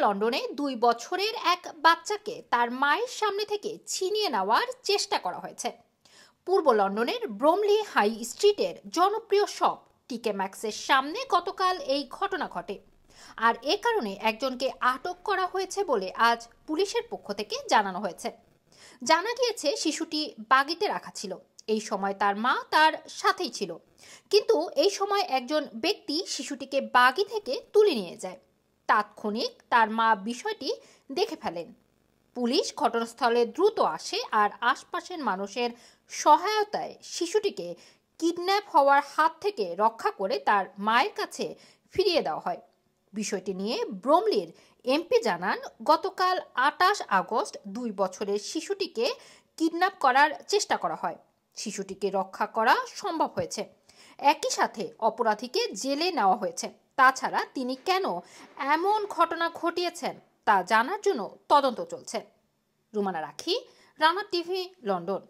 লন্ডনে 2 বছরের এক বাচ্চাকে তার মায়ের সামনে থেকে ছিনিয়ে নেওয়ার চেষ্টা করা হয়েছে। পূর্ব লন্ডনের ব্রোমলি হাই স্ট্রিটের জনপ্রিয় শপ টিকে ম্যাক্সের সামনে গতকাল এই ঘটনা ঘটে। আর এ কারণে একজনকে আটক করা হয়েছে বলে আজ পুলিশের পক্ষ থেকে জানানো হয়েছে। জানা গিয়েছে শিশুটি বাগিতে রাখা ছিল। এই সময় তার মা তার সাথেই ছিল, কিন্তু এই সময় একজন ব্যক্তি শিশুটিকে বাগি থেকে তুলে নিয়ে যায়। তাৎক্ষণিক তার মা বিষয়টি দেখে ফেলেন। পুলিশ ঘটনাস্থলে দ্রুত আসে আর আশপাশের মানুষের সহায়তায় শিশুটিকে কিডন্যাপ হওয়ার হাত থেকে রক্ষা করে তার মায়ের কাছে ফিরিয়ে দেওয়া হয়। বিষয়টি নিয়ে ব্রোমলির এমপি জানান, গতকাল 28 আগস্ট 2 বছরের শিশুটিকে কিডন্যাপ করার চেষ্টা করা হয়। শিশুটিকে রক্ষা করা সম্ভব হয়েছে। একই সাথে অপরাধীকে জেলে নেওয়া হয়েছে। তাছাড়া তিনি কেন এমন ঘটনা ঘটিয়েছেন তা জানার জন্য তদন্ত চলছে। রুমানা রাখি, রানা টিভি, লন্ডন।